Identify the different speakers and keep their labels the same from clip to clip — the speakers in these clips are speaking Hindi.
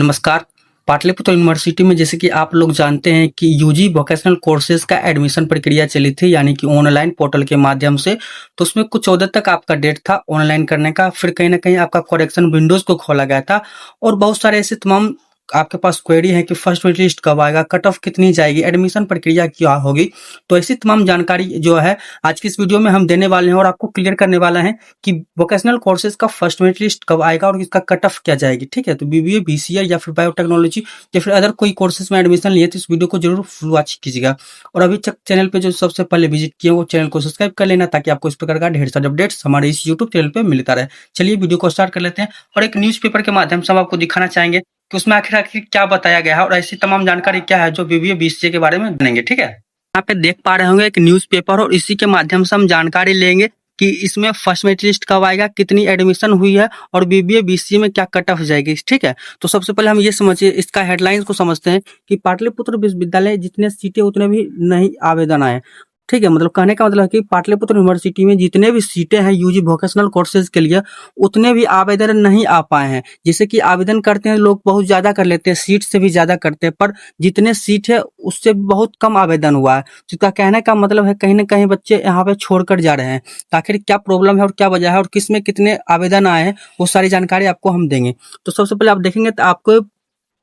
Speaker 1: नमस्कार। पाटलिपुत्र यूनिवर्सिटी में जैसे कि आप लोग जानते हैं कि यूजी वोकेशनल कोर्सेज का एडमिशन प्रक्रिया चली थी, यानी कि ऑनलाइन पोर्टल के माध्यम से। तो उसमें कुछ 14 तक आपका डेट था ऑनलाइन करने का। फिर कहीं ना कहीं आपका करेक्शन विंडोज को खोला गया था और बहुत सारे ऐसे तमाम आपके पास क्वेरी है कि फर्स्ट मेरिट लिस्ट कब आएगा, कट ऑफ कितनी जाएगी, एडमिशन प्रक्रिया क्या होगी। तो ऐसी तमाम जानकारी जो है आज की इस वीडियो में हम देने वाले हैं और आपको क्लियर करने वाला है कि वोकेशनल कोर्सेज का फर्स्ट मेरिट लिस्ट कब आएगा और इसका कट ऑफ क्या जाएगी। ठीक है, तो बीबीए, बीसीए या फिर बायोटेक्नोलॉजी या फिर अदर कोई कोर्सेज में एडमिशन लिए तो इस वीडियो को जरूर फुल वॉच कीजिएगा। और अभी तक चैनल पे जो सबसे पहले विजिट किए वो चैनल को सब्सक्राइब कर लेना, ताकि आपको इस प्रकार का ढेर सारे अपडेट्स हमारे इस यूट्यूब चैनल पे मिलता रहे। चलिए वीडियो को स्टार्ट कर लेते हैं और एक न्यूज़पेपर के माध्यम से हम आपको दिखाना चाहेंगे कि उसमें आखिर क्या बताया गया है और ऐसी तमाम जानकारी क्या है जो बीबीए बीसीए के बारे में जानेंगे। ठीक है, यहाँ पे देख पा रहे होंगे एक न्यूज़पेपर और इसी के माध्यम से हम जानकारी लेंगे कि इसमें फर्स्ट मेरिट लिस्ट कब आएगा, कितनी एडमिशन हुई है और बीबीए बीसीए में क्या कट ऑफ जाएगी। ठीक है, तो सबसे पहले हम ये समझिए, इसका हेडलाइंस को समझते हैं कि पाटलिपुत्र विश्वविद्यालय जितने सीटें उतने भी नहीं आवेदन आए। ठीक है, मतलब कहने का मतलब है कि पाटलिपुत्र यूनिवर्सिटी में जितने भी सीटें हैं यूजी वोकेशनल कोर्सेज के लिए उतने भी आवेदन नहीं आ पाए हैं। जैसे कि आवेदन करते हैं लोग बहुत ज्यादा कर लेते हैं, सीट से भी ज्यादा करते हैं, पर जितने सीट है उससे बहुत कम आवेदन हुआ है। जिसका कहने का मतलब है कहीं ना कहीं बच्चे यहाँ पे छोड़कर जा रहे हैं। तो आखिर क्या प्रॉब्लम है और क्या वजह है और किस में कितने आवेदन आए हैं, वो सारी जानकारी आपको हम देंगे। तो सबसे पहले आप देखेंगे तो आपको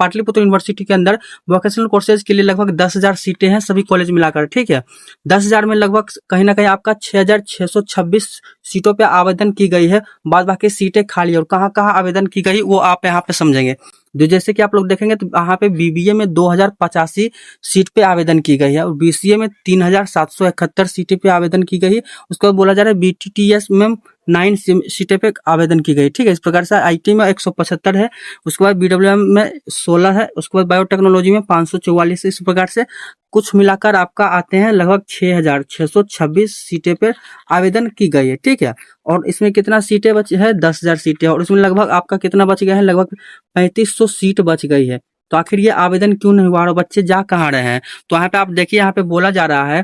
Speaker 1: पाटलिपुत्र यूनिवर्सिटी के अंदर वोकेशनल कोर्सेज के लिए लगभग 10,000 सीटें हैं सभी कॉलेज मिलाकर। ठीक है, 10,000 में लगभग कहीं ना कहीं आपका 6,626 सीटों पे आवेदन की गई है। बाद बाकी सीटें खाली और कहाँ कहाँ आवेदन की गई वो आप यहाँ पे समझेंगे। जो जैसे कि आप लोग देखेंगे तो यहाँ पे बीबीए में 2,085 सीट पे आवेदन की गई है और बीसीए में 3,771 सीटें पे आवेदन की गई है। उसके बाद बोला जा रहा है बीटीटीएस में 9 सीटें पे आवेदन की गई। ठीक है, इस प्रकार से आईटी में 175 है, उसके बाद बीडब्ल्यूएम में 16 है, उसके बाद बायोटेक्नोलॉजी में 544 है। इस प्रकार से कुछ मिलाकर आपका आते हैं लगभग 6,626 सीटें पर आवेदन की गई है। ठीक है, और इसमें कितना सीटें बची है, 10,000 सीटें, और इसमें लगभग आपका कितना बच गया है, लगभग 3,500 सीट बच गई है। तो आखिर ये आवेदन क्यों नहीं हुआ और बच्चे जा कहाँ रहे हैं। तो यहाँ पे आप देखिए, यहाँ पे बोला जा रहा है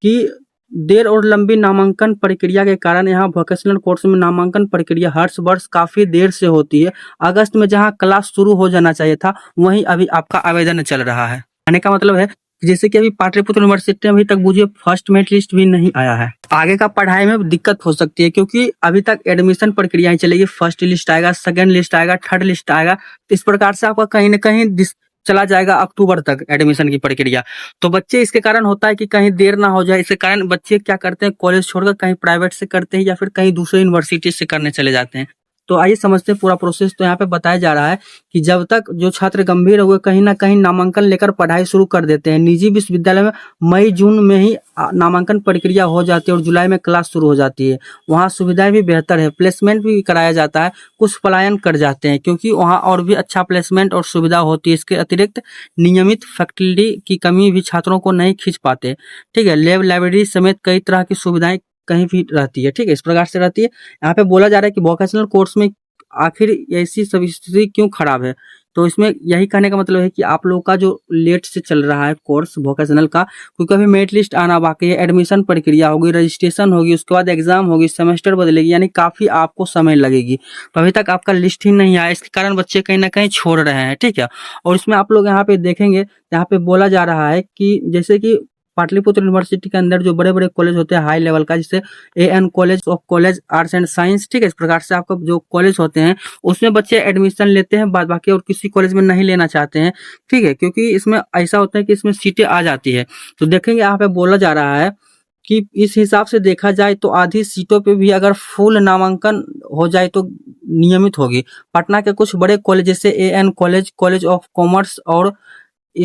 Speaker 1: कि देर और लंबी नामांकन प्रक्रिया के कारण यहाँ वोकेशनल कोर्स में नामांकन प्रक्रिया हर वर्ष काफी देर से होती है। अगस्त में जहाँ क्लास शुरू हो जाना चाहिए था वहीं अभी आपका आवेदन चल रहा है। कहने का मतलब है जैसे कि अभी पाटलिपुत्र यूनिवर्सिटी में अभी तक बुझिए फर्स्ट मेरिट लिस्ट भी नहीं आया है। आगे का पढ़ाई में दिक्कत हो सकती है क्योंकि अभी तक एडमिशन प्रक्रिया ही चलेगी। फर्स्ट लिस्ट आएगा, सेकंड लिस्ट आएगा, थर्ड लिस्ट आएगा। इस प्रकार से आपका कहीं ना कहीं चला जाएगा अक्टूबर तक एडमिशन की प्रक्रिया। तो बच्चे इसके कारण होता है कि कहीं देर ना हो जाए, इसके कारण बच्चे क्या करते हैं, कॉलेज छोड़कर कहीं प्राइवेट से करते हैं या फिर कहीं दूसरे यूनिवर्सिटी से करने चले जाते हैं। तो आइए समझते हैं पूरा प्रोसेस। तो यहाँ पे बताया जा रहा है कि जब तक जो छात्र गंभीर हुए कहीं ना कहीं नामांकन लेकर पढ़ाई शुरू कर देते हैं। निजी विश्वविद्यालय में मई जून में ही नामांकन प्रक्रिया हो जाती है और जुलाई में क्लास शुरू हो जाती है। वहाँ सुविधाएं भी बेहतर है, प्लेसमेंट भी कराया जाता है। कुछ पलायन कर जाते हैं क्योंकि वहाँ और भी अच्छा प्लेसमेंट और सुविधा होती है। इसके अतिरिक्त नियमित फैकल्टी की कमी भी छात्रों को नहीं खींच पाते। ठीक है, लैब, लाइब्रेरी समेत कई तरह की सुविधाएं कहीं भी रहती है। ठीक है, इस प्रकार से रहती है। यहाँ पे बोला जा रहा है कि वोकेशनल कोर्स में आखिर ऐसी सब स्थिति क्यों खराब है। तो इसमें यही कहने का मतलब है कि आप लोगों का जो लेट से चल रहा है कोर्स वोकेशनल का, क्योंकि अभी मेरिट लिस्ट आना बाकी है, एडमिशन प्रक्रिया होगी, रजिस्ट्रेशन होगी, उसके बाद एग्जाम होगी, सेमेस्टर बदलेगी, यानी काफी आपको समय लगेगी। तो अभी तक आपका लिस्ट ही नहीं आया, इसके कारण बच्चे कहीं ना कहीं छोड़ रहे हैं। ठीक है, और इसमें आप लोग यहाँ पे देखेंगे, यहाँ पे बोला जा रहा है कि जैसे कि पाटलिपुत्र यूनिवर्सिटी के अंदर जो बड़े बड़े कॉलेज होते हैं हाई लेवल का, जैसे AN college of college arts and science. ठीक है, इस प्रकार से आपका जो कॉलेज होते हैं उसमें बच्चे एडमिशन लेते हैं, बाद बाकी और किसी कॉलेज में नहीं लेना चाहते हैं। ठीक है, क्योंकि इसमें ऐसा होता है कि इसमें सीटें आ जाती है। तो देखेंगे यहाँ पे बोला जा रहा है कि इस हिसाब से देखा जाए तो आधी सीटों पे भी अगर फुल नामांकन हो जाए तो नियमित होगी। पटना के कुछ बड़े कॉलेज जैसे AN college, college of commerce और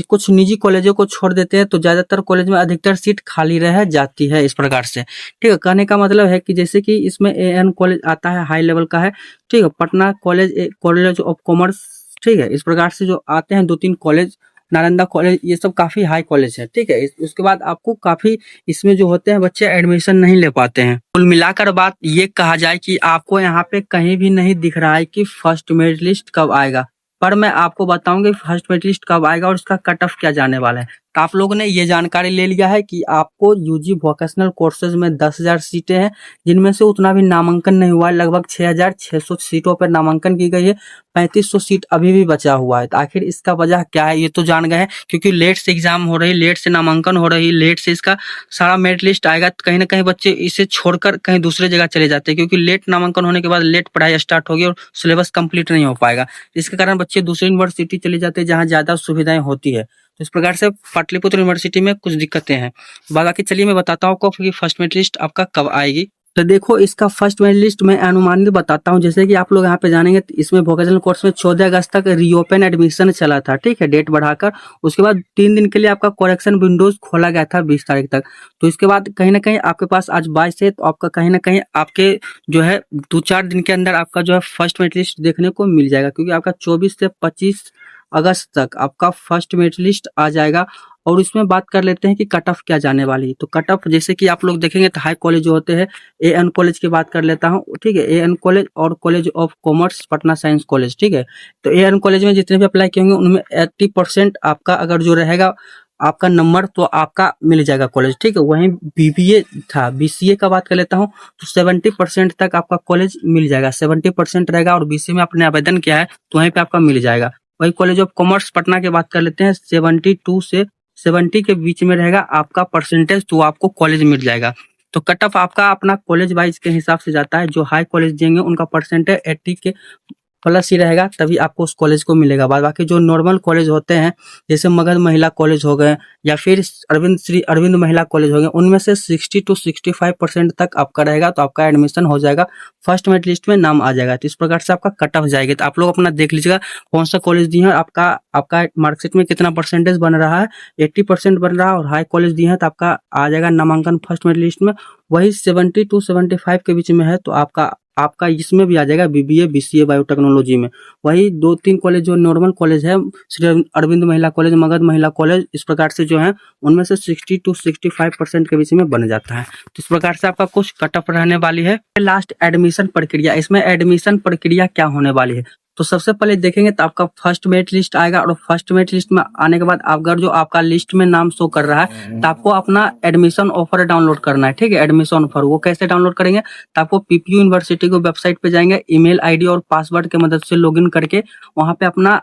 Speaker 1: कुछ निजी कॉलेजों को छोड़ देते हैं तो ज्यादातर कॉलेज में अधिकतर सीट खाली रह जाती है। इस प्रकार से ठीक है, कहने का मतलब है कि जैसे कि इसमें एएन कॉलेज आता है, हाई लेवल का है। ठीक है, Patna college, college of commerce. ठीक है, इस प्रकार से जो आते हैं 2-3 कॉलेज, नालंदा कॉलेज, ये सब काफी हाई कॉलेज है। ठीक है, उसके बाद आपको काफी इसमें जो होते हैं बच्चे एडमिशन नहीं ले पाते हैं। कुल मिलाकर बात ये कहा जाए कि आपको यहाँ पे कहीं भी नहीं दिख रहा है कि फर्स्ट मेरिट लिस्ट कब आएगा, पर मैं आपको बताऊंगा फर्स्ट मेरिट लिस्ट कब आएगा और उसका कट ऑफ क्या जाने वाला है। तो आप लोगों ने ये जानकारी ले लिया है कि आपको यूजी वोकेशनल कोर्सेज में 10,000 सीटें हैं, जिनमें से उतना भी नामांकन नहीं हुआ है। लगभग 6,600 सीटों पर नामांकन की गई है, 3500 सीट अभी भी बचा हुआ है। तो आखिर इसका वजह क्या है ये तो जान गए हैं, क्योंकि लेट से एग्जाम हो रही, लेट से नामांकन हो रही, लेट से इसका सारा मेरिट लिस्ट आएगा। तो कहीं ना कहीं बच्चे इसे छोड़कर कहीं दूसरे जगह चले जाते हैं, क्योंकि लेट नामांकन होने के बाद लेट पढ़ाई स्टार्ट होगी और सिलेबस कंप्लीट नहीं हो पाएगा। इसके कारण बच्चे दूसरी यूनिवर्सिटी चले जाते हैं जहाँ ज्यादा सुविधाएं होती है। तो इस प्रकार से पाटलिपुत्र यूनिवर्सिटी में कुछ दिक्कतें हैं। बाकी चलिए मैं बताता हूँ आपको कि फर्स्ट मेरिट लिस्ट आपका कब आएगी। तो देखो इसका फर्स्ट मेरिट लिस्ट मैं अनुमानित बताता हूँ। जैसे कि आप लोग यहाँ पे जानेंगे तो इसमें वोकेशनल कोर्स में 14 अगस्त तक रीओपन एडमिशन चला था, ठीक है, डेट बढ़ाकर। उसके बाद 3 दिन के लिए आपका करेक्शन विंडोज खोला गया था 20 तारीख तक। तो इसके बाद कहीं ना कहीं आपके पास आज 22 है, तो आपका कहीं ना कहीं आपके जो है 2-4 दिन के अंदर आपका जो है फर्स्ट मेरिट लिस्ट देखने को मिल जाएगा, क्योंकि आपका 24 से 25 अगस्त तक आपका फर्स्ट मेरिट लिस्ट आ जाएगा। और इसमें बात कर लेते हैं कि कट ऑफ क्या जाने वाली है। तो कट ऑफ जैसे कि आप लोग देखेंगे तो हाई कॉलेज जो होते हैं, एएन कॉलेज की बात कर लेता हूँ, ठीक है, एएन कॉलेज और college of commerce Patna science college, ठीक है। तो एएन कॉलेज में जितने भी अप्लाई किए होंगे उनमें 80% आपका अगर जो रहेगा आपका नंबर तो आपका मिल जाएगा कॉलेज, ठीक है। वहीं बीबीए था, बीसीए का बात कर लेता हूँ तो 70% तक आपका कॉलेज मिल जाएगा, 70% रहेगा। और बीसीए में आपने आवेदन किया है तो वहीं पे आपका मिल जाएगा। वही कॉलेज ऑफ कॉमर्स पटना की बात कर लेते हैं, 72 से 70 के बीच में रहेगा आपका परसेंटेज, तो आपको कॉलेज मिल जाएगा। तो कट ऑफ आपका अपना कॉलेज वाइज के हिसाब से जाता है। जो हाई कॉलेज देंगे उनका परसेंटेज 80 के प्लस ही रहेगा, तभी आपको उस कॉलेज को मिलेगा। बाद बाकी जो नॉर्मल कॉलेज होते हैं जैसे मगध महिला कॉलेज हो गए या फिर श्री अरविंद महिला कॉलेज हो गए, उनमें से 60 to 65% तक आपका रहेगा, तो आपका एडमिशन हो जाएगा, फर्स्ट मेरिट लिस्ट में नाम आ जाएगा। तो इस प्रकार से आपका कट ऑफ जाएगी। तो आप लोग अपना देख लीजिएगा कौन सा कॉलेज दिए हैं, आपका मार्कशीट में कितना परसेंटेज बन रहा है, 80% बन रहा है और हाई कॉलेज दिए हैं तो आपका आ जाएगा नामांकन फर्स्ट मेरिट लिस्ट में। वही 70 to 75 के बीच में है तो आपका इसमें भी आ जाएगा, बीबीए बीसीए बायोटेक्नोलॉजी में। वही 2-3 कॉलेज जो नॉर्मल कॉलेज है, श्री अरविंद महिला कॉलेज, मगध महिला कॉलेज, इस प्रकार से जो है उनमें से 60 to 65% के बीच में बन जाता है। तो इस प्रकार से आपका कुछ कट ऑफ रहने वाली है। लास्ट एडमिशन प्रक्रिया, इसमें एडमिशन प्रक्रिया क्या होने वाली है। तो सबसे पहले देखेंगे तो आपका फर्स्ट मेरिट लिस्ट आएगा और फर्स्ट मेरिट लिस्ट में आने के बाद अगर जो आपका लिस्ट में नाम शो कर रहा है तो आपको अपना एडमिशन ऑफर डाउनलोड करना है, ठीक है। एडमिशन ऑफर वो कैसे डाउनलोड करेंगे, तो आपको पीपीयू यूनिवर्सिटी को वेबसाइट पे जाएंगे, ईमेल आईडी और पासवर्ड के मदद से लॉगिन करके वहां पे अपना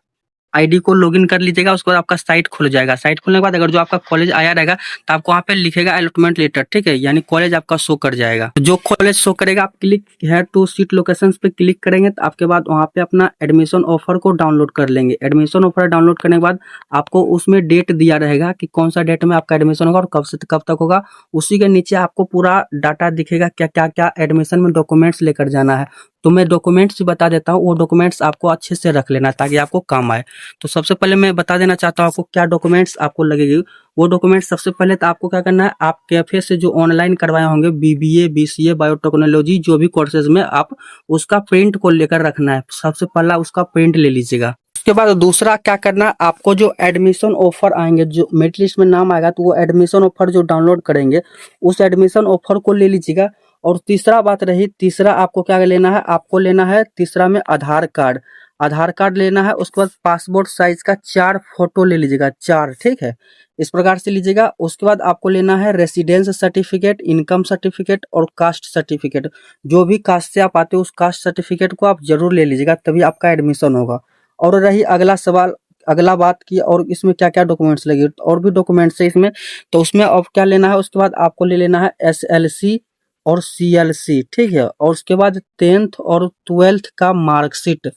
Speaker 1: आईडी को लॉगिन कर लीजिएगा। उसके बाद आपका साइट खुल जाएगा। साइट खुलने के बाद अगर जो आपका कॉलेज आया रहेगा तो आपको वहाँ पे लिखेगा अलॉटमेंट लेटर, ठीक है, यानी कॉलेज आपका शो कर जाएगा। जो कॉलेज शो करेगा आप click here to seat locations पे क्लिक करेंगे तो आपके बाद वहाँ पे अपना एडमिशन ऑफर को डाउनलोड कर लेंगे। एडमिशन ऑफर डाउनलोड करने के बाद आपको उसमें डेट दिया रहेगा कि कौन सा डेट में आपका एडमिशन होगा और कब से कब तक होगा। उसी के नीचे आपको पूरा डाटा दिखेगा क्या क्या क्या एडमिशन में डॉक्यूमेंट्स लेकर जाना है। तो मैं डॉक्यूमेंट्स भी बता देता हूँ, वो डॉक्यूमेंट्स आपको अच्छे से रख लेना ताकि आपको काम आए। तो सबसे पहले मैं बता देना चाहता हूँ आपको क्या डॉक्यूमेंट्स आपको लगेगी। वो डॉक्यूमेंट्स सबसे पहले तो आपको क्या करना है, आप कैफे से जो ऑनलाइन करवाए होंगे बीबीए बीसीए बायोटेक्नोलॉजी जो भी कोर्सेज में, आप उसका प्रिंट को लेकर रखना है। सबसे पहला उसका प्रिंट ले लीजिएगा। उसके बाद दूसरा क्या करना, आपको जो एडमिशन ऑफर आएंगे, जो मेरिट लिस्ट में नाम आएगा तो वो एडमिशन ऑफर जो डाउनलोड करेंगे उस एडमिशन ऑफर को ले लीजिएगा। और तीसरा बात रही, तीसरा आपको क्या लेना है, आपको लेना है तीसरा में आधार कार्ड। आधार कार्ड लेना है। उसके बाद पासपोर्ट साइज का 4 फोटो ले लीजिएगा, 4, ठीक है, इस प्रकार से लीजिएगा। उसके बाद आपको लेना है रेसिडेंस सर्टिफिकेट, इनकम सर्टिफिकेट और कास्ट सर्टिफिकेट। जो भी कास्ट से आप आते हो उस कास्ट सर्टिफिकेट को आप जरूर ले लीजिएगा, तभी आपका एडमिशन होगा। और रही अगला सवाल, अगला बात की और इसमें क्या क्या डॉक्यूमेंट्स लगे, और भी डॉक्यूमेंट्स है इसमें। तो उसमें अब क्या लेना है, उसके बाद आपको ले लेना है एसएलसी और सीएलसी, ठीक है। और उसके बाद 10th और 12th का मार्कशीट,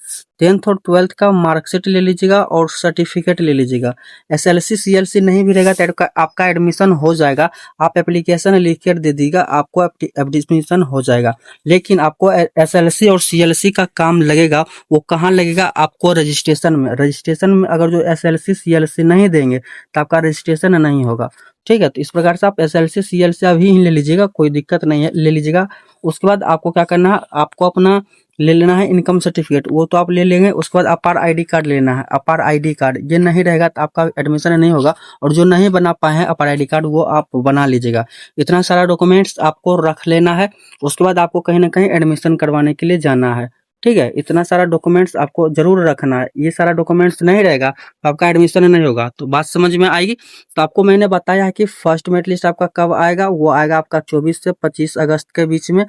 Speaker 1: 10th और 12th का मार्कशीट ले लीजिएगा और सर्टिफिकेट ले लीजिएगा। एसएलसी सीएलसी नहीं भी रहेगा तो आपका एडमिशन हो जाएगा। आप एप्लीकेशन लिख कर दे दीजिएगा, आपको एडमिशन हो जाएगा। लेकिन आपको एसएलसी और सीएलसी का काम लगेगा, वो कहाँ लगेगा, आपको रजिस्ट्रेशन में। रजिस्ट्रेशन में अगर जो एसएलसी सीएलसी नहीं देंगे तो आपका रजिस्ट्रेशन नहीं होगा, ठीक है। तो इस प्रकार से आप एसएलसी सीएलसी अभी ही ले लीजिएगा, कोई दिक्कत नहीं है, ले लीजिएगा। उसके बाद आपको क्या करना है, आपको अपना ले लेना है इनकम सर्टिफिकेट, वो तो आप ले लेंगे। उसके बाद अपार आईडी कार्ड लेना है, अपार आईडी कार्ड। ये नहीं रहेगा तो आपका एडमिशन नहीं होगा। और जो नहीं बना पाए हैं अपार आईडी कार्ड, वो आप बना लीजिएगा। इतना सारा डॉक्यूमेंट्स आपको रख लेना है। उसके बाद आपको कहीं ना कहीं एडमिशन करवाने के लिए जाना है। ठीक है, इतना सारा डॉक्यूमेंट्स आपको जरूर रखना है। ये सारा डॉक्यूमेंट्स नहीं रहेगा तो आपका एडमिशन नहीं होगा। तो बात समझ में आएगी। तो आपको मैंने बताया है कि फर्स्ट मेरिट लिस्ट आपका कब आएगा, वो आएगा आपका 24 से 25 अगस्त के बीच में।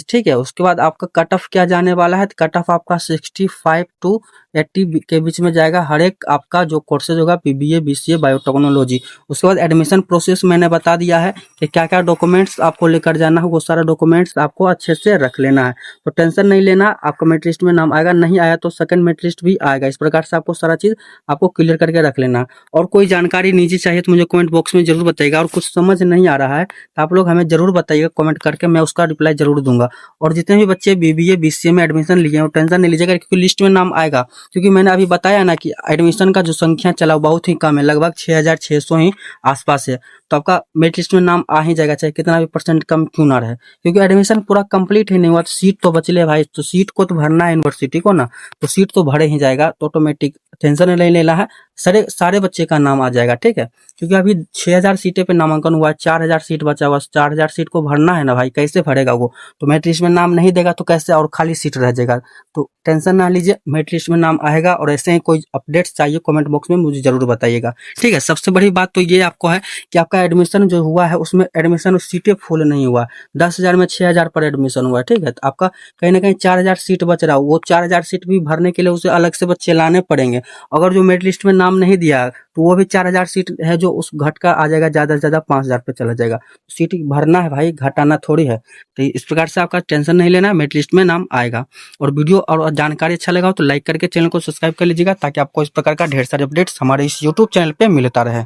Speaker 1: ठीक है, उसके बाद आपका कट ऑफ क्या जाने वाला है, कट ऑफ आपका 65 टू 80 के बीच में जाएगा हर एक आपका जो कोर्सेज होगा, बीबीए, बीसीए, बायोटेक्नोलॉजी। उसके बाद एडमिशन प्रोसेस मैंने बता दिया है कि क्या क्या डॉक्यूमेंट्स आपको लेकर जाना है, वो सारा डॉक्यूमेंट्स आपको अच्छे से रख लेना है। तो टेंशन नहीं लेना, आपका मेरिट लिस्ट में नाम आएगा, नहीं आया तो सेकंड मेरिट लिस्ट भी आएगा। इस प्रकार से आपको सारा चीज आपको क्लियर करके रख लेना। और कोई जानकारी निजी चाहिए तो मुझे कमेंट बॉक्स में जरूर बताइएगा। और कुछ समझ नहीं आ रहा है तो आप लोग हमें जरूर बताइएगा कमेंट करके, मैं उसका रिप्लाई जरूर दूंगा। और जितने भी बच्चे बीबीए, बीसीए में एडमिशन लिए हैं वो टेंशन नहीं लीजिएगा, क्योंकि लिस्ट में नाम आएगा। क्योंकि मैंने अभी बताया ना कि एडमिशन का जो संख्या चला वो बहुत ही कम है, लगभग 6600 ही आसपास है। तो आपका मेरिट लिस्ट में नाम आ ही जाएगा, चाहे कितना भी परसेंट कम क्यों ना रहे। क्योंकि एडमिशन पूरा कंप्लीट ही नहीं हुआ, तो सीट तो बचले भाई, तो सीट को तो भरना है यूनिवर्सिटी को ना, तो सीट तो भरे ही जाएगा, तो ऑटोमेटिक टेंशन नहीं लेना है। सारे बच्चे का नाम आ जाएगा, ठीक है। क्योंकि अभी 6000 सीटें पे नामांकन हुआ है, 4000 सीट बचा हुआ, 4000 सीट को भरना है ना भाई, कैसे भरेगा वो। तो मेरिट लिस्ट में नाम नहीं देगा तो कैसे, और खाली सीट रह जाएगा। तो टेंशन ना लीजिए, मेरिट लिस्ट में नाम आएगा। और ऐसे ही कोई अपडेट्स चाहिए कमेंट बॉक्स में मुझे जरूर बताइएगा, ठीक है। सबसे बड़ी बात तो ये आपको है कि आपका एडमिशन जो हुआ है उसमें एडमिशन सीटें फुल नहीं हुआ, 10,000 में 6,000 पर एडमिशन हुआ है, ठीक है। तो आपका कहीं ना कहीं 4000 सीट बच रहा हो, वो 4000 सीट भी भरने के लिए उसे अलग से बच्चे लाने पड़ेंगे। अगर जो मेरिट लिस्ट में नाम नहीं दिया तो वो भी 4000 सीट है जो उस घट का आ जाएगा, ज्यादा से ज्यादा 5000 पे चला जाएगा। सीट भरना है भाई, घटाना थोड़ी है। तो इस प्रकार से आपका टेंशन नहीं लेना, मेरिट लिस्ट में नाम आएगा। और वीडियो और जानकारी अच्छा लगा हो तो लाइक करके चैनल को सब्सक्राइब कर लीजिएगा, ताकि आपको इस प्रकार का ढेर सारे अपडेट्स हमारे इस यूट्यूब चैनल पे मिलता रहे।